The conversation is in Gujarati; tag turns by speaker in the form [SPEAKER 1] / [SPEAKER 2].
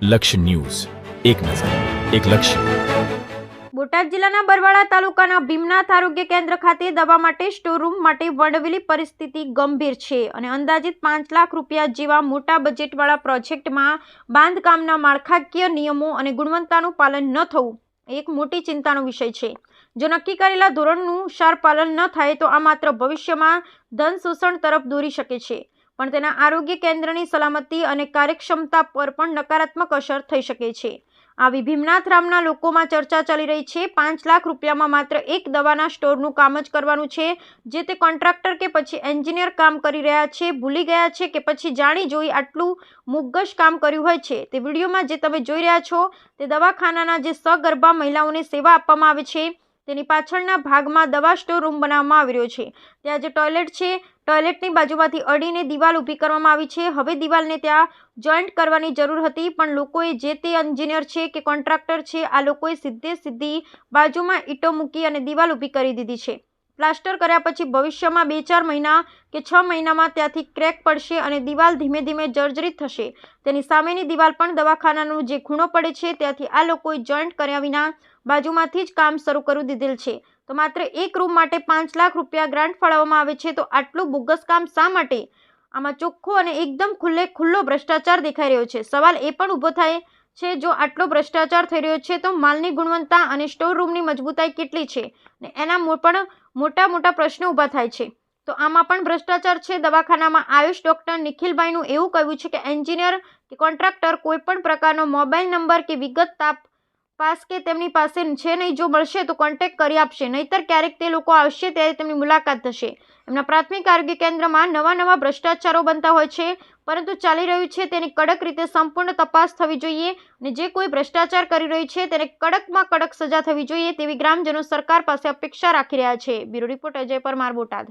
[SPEAKER 1] લક્ષ્ય ન્યૂઝ, એક નજર, એક લક્ષ્ય.
[SPEAKER 2] બોટાદ જિલ્લાના બરવાળા તાલુકાના ભીમનાથ આરોગ્ય કેન્દ્ર ખાતે દવા માટે સ્ટોર રૂમ માટે વણવેલી પરિસ્થિતિ ગંભીર છે અને અંદાજિત 5 લાખ રૂપિયા જેવા મોટા બજેટવાળા પ્રોજેક્ટમાં બાંધકામના માળખાકીય નિયમો અને ગુણવત્તાનું પાલન ન થવું એક મોટી ચિંતાનો વિષય છે. જો નક્કી કરેલા ધોરણનું પાલન ન થાય તો આ માત્ર ભવિષ્યમાં ધન શોષણ તરફ દોરી શકે છે, પણ તેના આરોગ્ય કેન્દ્રની સલામતી અને કાર્યક્ષમતા પર પણ નકારાત્મક અસર થઈ શકે છે. આવી ભીમનાથ રામના લોકોમાં ચર્ચા ચાલી રહી છે. 5 લાખ રૂપિયામાં માત્ર એક દવાના સ્ટોરનું કામ જ કરવાનું છે. જે તે કોન્ટ્રાક્ટર કે પછી એન્જિનિયર કામ કરી રહ્યા છે, ભૂલી ગયા છે કે પછી જાણી જોઈ આટલું મુગ્ગસ કામ કર્યું હોય છે. તે વિડીયોમાં જે તમે જોઈ રહ્યા છો તે દવાખાનાના જે સગર્ભા મહિલાઓને સેવા આપવામાં આવે છે તેની પાછળના ભાગમાં દવા સ્ટોર રૂમ બનાવવામાં આવી રહ્યો છે. ત્યાં જે ટોયલેટ છે, ટોયલેટની બાજુમાંથી અડીને દિવાલ ઊભી કરવામાં આવી છે. હવે દિવાલને ત્યાં જોઈન્ટ કરવાની જરૂર હતી, પણ લોકોએ જે તે એન્જિનિયર છે કે કોન્ટ્રાક્ટર છે આ લોકોએ સીધી બાજુમાં ઈંટો મૂકી અને દિવાલ ઊભી કરી દીધી છે. પ્લાસ્ટર કર્યા પછી ભવિષ્યમાં 2-4 મહિના કે 6 મહિનામાં ત્યાંથી ક્રેક પડશે અને દિવાલ ધીમે ધીમે જર્જરિત થશે. તેની સામેની દિવાલ પણ દવાખાનાનો જે ખૂણો પડે છે ત્યાંથી આ લોકોએ જોઈન્ટ કર્યા વિના બાજુમાંથી જ કામ શરૂ કરી દીધેલ છે. તો માત્ર એક રૂમ માટે 5 લાખ રૂપિયા ગ્રાન્ટ ફાળવવામાં આવે છે તો આટલું બોગસ કામ શા માટે? આમાં ચોખ્ખો અને એકદમ ખુલ્લો ભ્રષ્ટાચાર દેખાઈ રહ્યો છે. સવાલ એ પણ ઊભો થાય છે, જો આટલો ભ્રષ્ટાચાર થઈ રહ્યો છે તો માલની ગુણવત્તા અને સ્ટોર રૂમની મજબૂતાઈ કેટલી છે ને એના પણ મોટા પ્રશ્નો ઊભા થાય છે. તો આમાં પણ ભ્રષ્ટાચાર છે. દવાખાનામાં આયુષ ડોક્ટર નિખિલભાઈનું એવું કહેવું છે કે એન્જિનિયર કે કોન્ટ્રાક્ટર કોઈ પણ પ્રકારનો મોબાઈલ નંબર કે વિગત પાસ કે તેમની પાસે છે નહીં. જો મળશે તો કોન્ટેક્ટ કરી આપશે, નહીતર ક્યારેક તે લોકો આવશે ત્યારે તેમની મુલાકાત થશે. એમના પ્રાથમિક આરોગ્ય કેન્દ્રમાં નવા ભ્રષ્ટાચારો બનતા હોય છે, પરંતુ ચાલી રહ્યું છે તેની કડક રીતે સંપૂર્ણ તપાસ થવી જોઈએ અને જે કોઈ ભ્રષ્ટાચાર કરી રહ્યું છે તેને કડકમાં કડક સજા થવી જોઈએ તેવી ગ્રામજનો સરકાર પાસે અપેક્ષા રાખી રહ્યા છે. Bureau report Ajay Parmar, Botad.